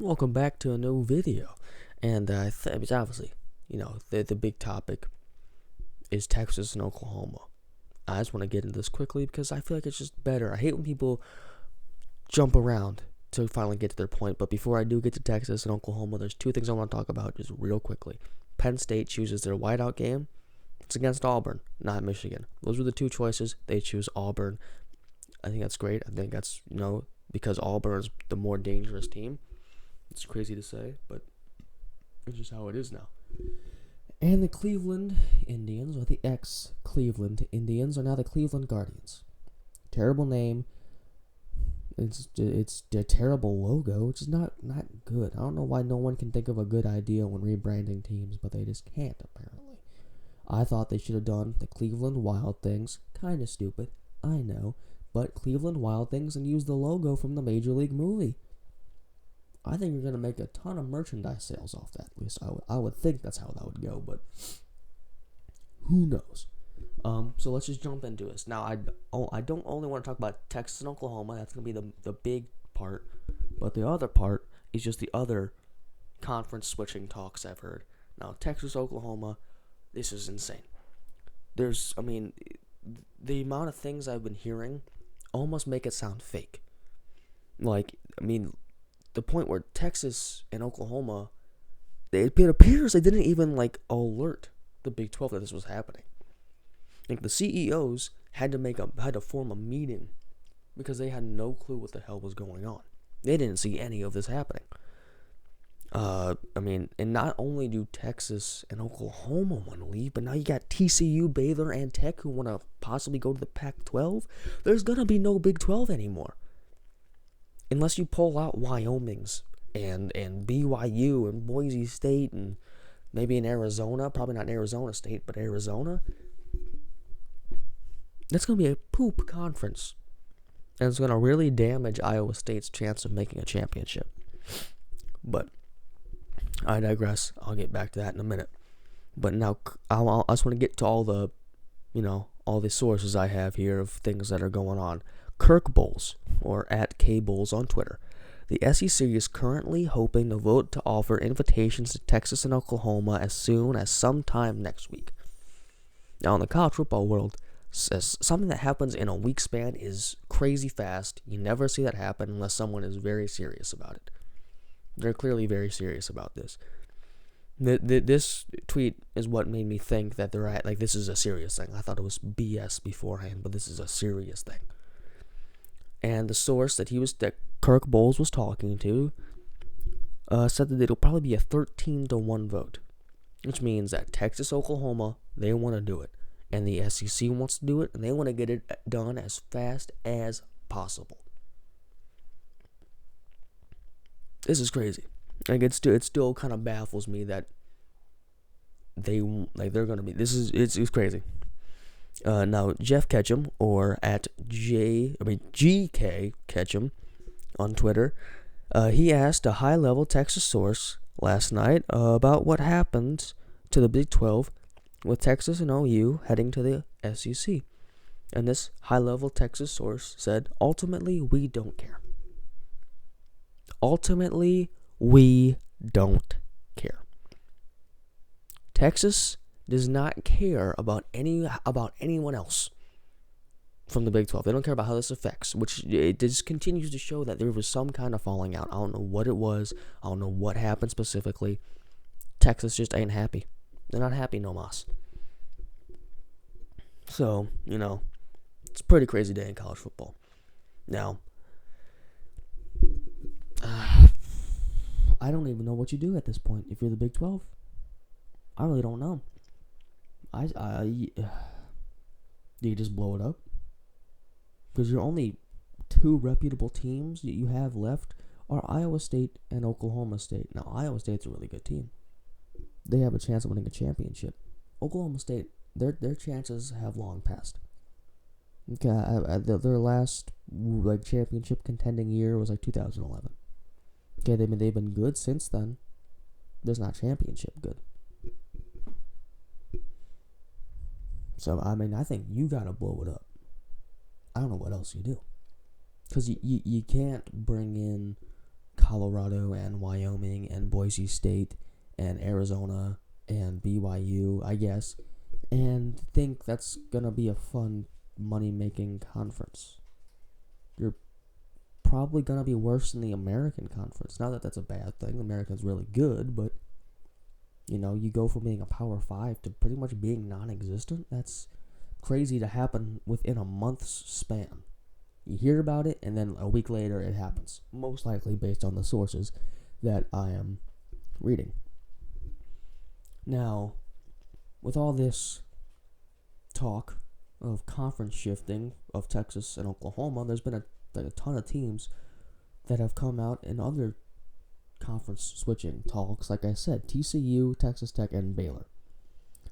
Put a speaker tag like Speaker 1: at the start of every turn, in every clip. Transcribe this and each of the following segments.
Speaker 1: Welcome back to a new video. And it's obviously, the big topic is Texas and Oklahoma. I just want to get into this quickly because I feel like it's just better. I hate when people jump around to finally get to their point. But before I do get to Texas and Oklahoma, there's two things I want to talk about just real quickly. Penn State chooses their whiteout game. It's against Auburn, not Michigan. Those were the two choices. They choose Auburn. I think that's great. I think that's, because Auburn is the more dangerous team. It's crazy to say, but it's just how it is now. And the Cleveland Indians, or the ex-Cleveland Indians, are now the Cleveland Guardians. Terrible name. It's a terrible logo, which is not good. I don't know why no one can think of a good idea when rebranding teams, but they just can't, apparently. I thought they should have done the Cleveland Wild Things. Kind of stupid, I know, but Cleveland Wild Things and use the logo from the Major League movie. I think you're going to make a ton of merchandise sales off that. At least I would think that's how that would go, but who knows? So let's just jump into this. Now, I don't only want to talk about Texas and Oklahoma. That's going to be the big part. But the other part is just the other conference switching talks I've heard. Now, Texas, Oklahoma, this is insane. The amount of things I've been hearing almost make it sound fake. The point where Texas and Oklahoma, it appears they didn't even alert the Big 12 that this was happening. The CEOs had to form a meeting because they had no clue what the hell was going on. They didn't see any of this happening. And not only do Texas and Oklahoma want to leave, but now you got TCU, Baylor, and Tech who want to possibly go to the Pac-12. There's gonna be no Big 12 anymore. Unless you pull out Wyoming's and BYU and Boise State and maybe in Arizona, probably not Arizona State, but Arizona, that's going to be a poop conference. And it's going to really damage Iowa State's chance of making a championship. But I digress. I'll get back to that in a minute. But now I just want to get to all the sources I have here of things that are going on. Kirk Bowles, or at KBowles on Twitter. The SEC is currently hoping to vote to offer invitations to Texas and Oklahoma as soon as sometime next week. Now, in the college football world, something that happens in a week span is crazy fast. You never see that happen unless someone is very serious about it. They're clearly very serious about this. This tweet is what made me think that this is a serious thing. I thought it was BS beforehand, but this is a serious thing. And the source that Kirk Bowles was talking to said that it'll probably be a 13-1 vote, which means that Texas, Oklahoma, they want to do it, and the SEC wants to do it, and they want to get it done as fast as possible. This is crazy. It still kind of baffles me that they're gonna be. It's crazy. Now, Jeff Ketchum, or at GK Ketchum on Twitter, he asked a high-level Texas source last night about what happened to the Big 12 with Texas and OU heading to the SEC. And this high-level Texas source said, ultimately, we don't care. Ultimately, we don't care. Texas does not care about anyone else from the Big 12. They don't care about how this affects, which it just continues to show that there was some kind of falling out. I don't know what it was. I don't know what happened specifically. Texas just ain't happy. They're not happy no mas. So, it's a pretty crazy day in college football. Now, I don't even know what you do at this point if you're the Big 12. I really don't know. Do you just blow it up? Because your only two reputable teams that you have left are Iowa State and Oklahoma State. Now, Iowa State's a really good team. They have a chance of winning a championship. Oklahoma State, their chances have long passed. Okay, their last championship contending year was 2011. Okay, they've been good since then. There's not championship good. So, I think you gotta blow it up. I don't know what else you do. Because you can't bring in Colorado and Wyoming and Boise State and Arizona and BYU, I guess, and think that's going to be a fun money-making conference. You're probably going to be worse than the American Conference. Not that that's a bad thing. The American's really good, but, you go from being a Power 5 to pretty much being non-existent. That's crazy to happen within a month's span. You hear about it, and then a week later it happens. Most likely based on the sources that I am reading. Now, with all this talk of conference shifting of Texas and Oklahoma, there's been a ton of teams that have come out in other conference switching talks. Like I said, TCU, Texas Tech, and Baylor.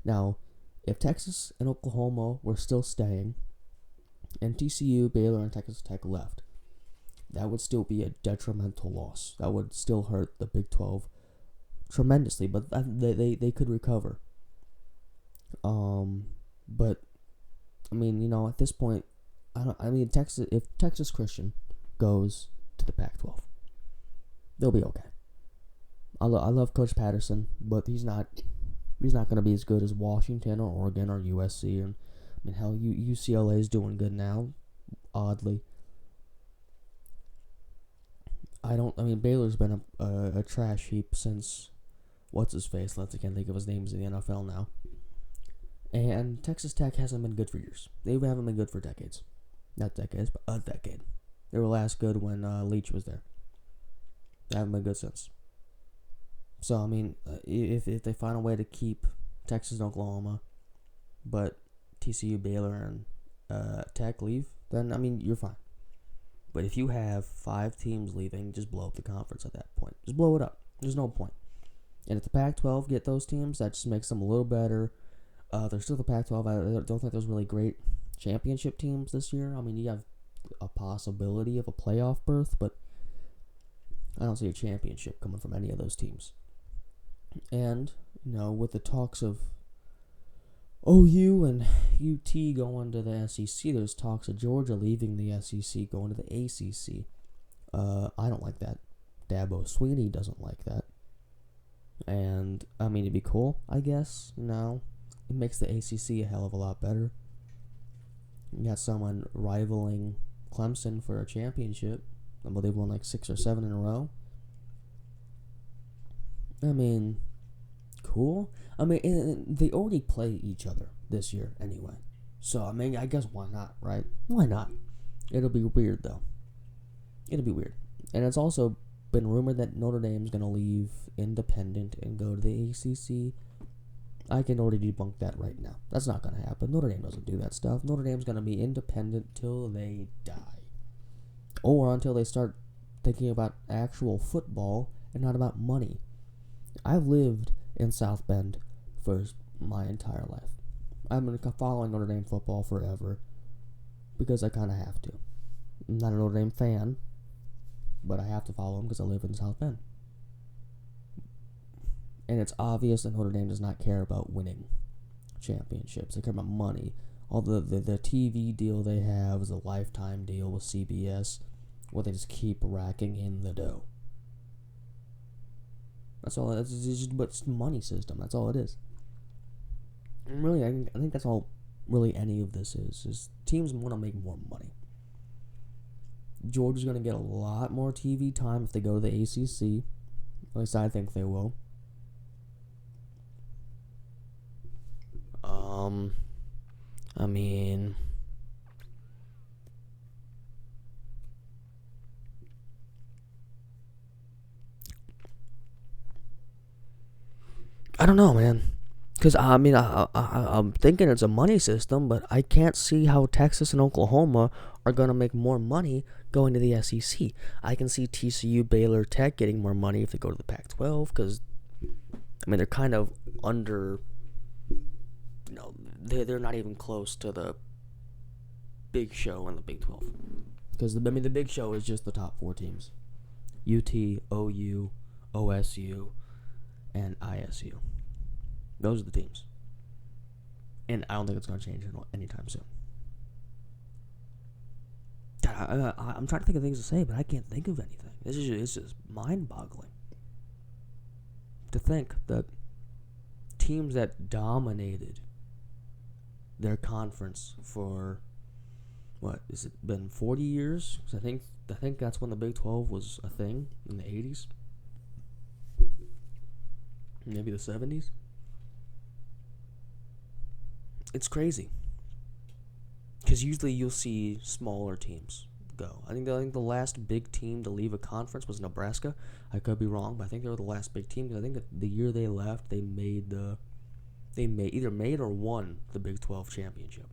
Speaker 1: Now, if Texas and Oklahoma were still staying, and TCU, Baylor, and Texas Tech left, that would still be a detrimental loss. That would still hurt the Big 12 tremendously, but they could recover. But at this point, Texas, if Texas Christian goes to the Pac-12, they'll be okay. I love Coach Patterson, but he's not going to be as good as Washington or Oregon or USC, and hell, UCLA is doing good now, oddly. Baylor's been a trash heap since what's-his-face, I can't think of his names in the NFL now. And Texas Tech hasn't been good for years. They haven't been good for decades. Not decades, but a decade. They were last good when Leach was there. They haven't been good since. So, if they find a way to keep Texas and Oklahoma, but TCU, Baylor, and Tech leave, then, you're fine. But if you have 5 teams leaving, just blow up the conference at that point. Just blow it up. There's no point. And if the Pac-12 get those teams, that just makes them a little better. They're still the Pac-12. I don't think there's really great championship teams this year. You have a possibility of a playoff berth, but I don't see a championship coming from any of those teams. And, with the talks of OU and UT going to the SEC, there's talks of Georgia leaving the SEC, going to the ACC. I don't like that. Dabo Swinney doesn't like that. And, it'd be cool, I guess. It makes the ACC a hell of a lot better. You got someone rivaling Clemson for a championship. They've won like 6 or 7 in a row. Cool. They already play each other this year anyway. So, I guess why not, right? Why not? It'll be weird, though. It'll be weird. And it's also been rumored that Notre Dame's going to leave independent and go to the ACC. I can already debunk that right now. That's not going to happen. Notre Dame doesn't do that stuff. Notre Dame's going to be independent till they die. Or until they start thinking about actual football and not about money. I've lived in South Bend for my entire life. I've been following Notre Dame football forever because I kind of have to. I'm not a Notre Dame fan, but I have to follow them because I live in South Bend. And it's obvious that Notre Dame does not care about winning championships. They care about money. All the TV deal they have is a lifetime deal with CBS where they just keep racking in the dough. That's all. It's just money system. That's all it is. And really, I think that's all really any of this is teams want to make more money. Georgia's going to get a lot more TV time if they go to the ACC. At least I think they will. I don't know, man. Because, I'm thinking it's a money system, but I can't see how Texas and Oklahoma are going to make more money going to the SEC. I can see TCU, Baylor, Tech getting more money if they go to the Pac-12, because, they're kind of under, they're not even close to the big show in the Big 12. Because, the big show is just the top 4 teams. UT, OU, OSU, and ISU. Those are the teams. And I don't think it's going to change anytime soon. God, I'm trying to think of things to say, but I can't think of anything. It's just mind-boggling to think that teams that dominated their conference for what is it been 40 years? 'Cause I think that's when the Big 12 was a thing in the 80s, maybe the 70s. It's crazy because usually you'll see smaller teams go. I think the last big team to leave a conference was Nebraska. I could be wrong, but I think they were the last big team because I think that the year they left, they either made or won the Big 12 championship.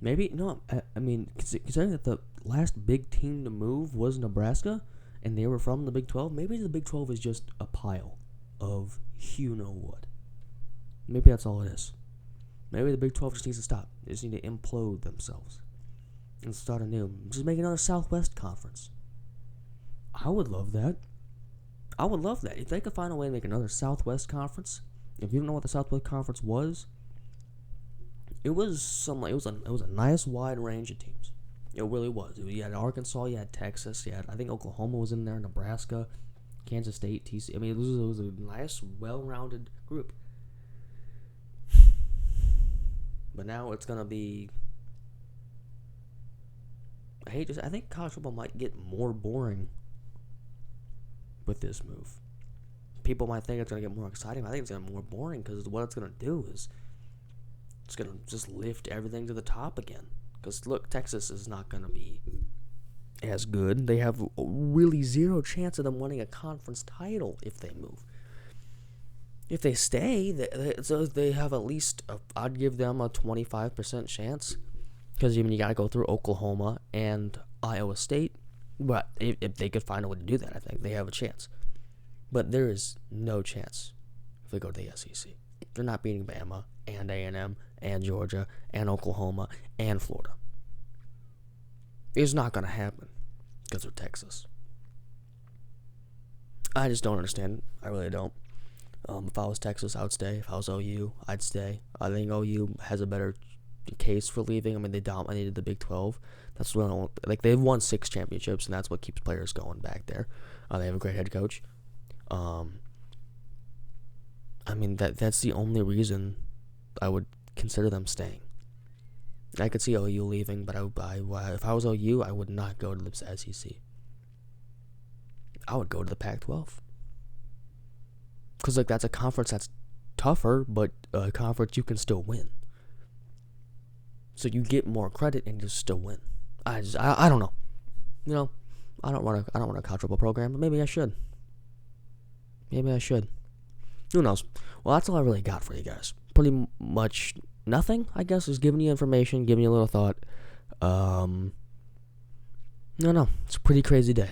Speaker 1: Maybe no. I mean, considering that the last big team to move was Nebraska, and they were from the Big 12, maybe the Big 12 is just a pile of you know what. Maybe that's all it is. Maybe the Big 12 just needs to stop. They just need to implode themselves and start anew. Just make another Southwest Conference. I would love that. If they could find a way to make another Southwest Conference. If you don't know what the Southwest Conference was, it was a nice wide range of teams. It really was. You had Arkansas, you had Texas, I think Oklahoma was in there, Nebraska, Kansas State, TCU. I mean, it was a nice, well-rounded group. But now it's gonna be. I think college football might get more boring with this move. People might think it's gonna get more exciting. I think it's gonna get more boring because what it's gonna do is it's gonna just lift everything to the top again. Because look, Texas is not gonna be as good. They have really zero chance of them winning a conference title if they move. If they stay, they have at least, I'd give them a 25% chance. Because even you got to go through Oklahoma and Iowa State. But if they could find a way to do that, I think they have a chance. But there is no chance if they go to the SEC. They're not beating Bama and A&M and Georgia and Oklahoma and Florida. It's not going to happen because they're Texas. I just don't understand. I really don't. If I was Texas, I would stay. If I was OU, I'd stay. I think OU has a better case for leaving. I mean, they dominated the Big 12. That's really they've won 6 championships, and that's what keeps players going back there. They have a great head coach. I mean, that's the only reason I would consider them staying. I could see OU leaving, but if I was OU, I would not go to the SEC. I would go to the Pac-12. Because that's a conference that's tougher, but a conference you can still win. So you get more credit and you still win. I don't know. I don't run a college football program, but maybe I should. Who knows? Well, that's all I really got for you guys. Pretty much nothing, I guess, is giving you information, giving you a little thought. No, it's a pretty crazy day.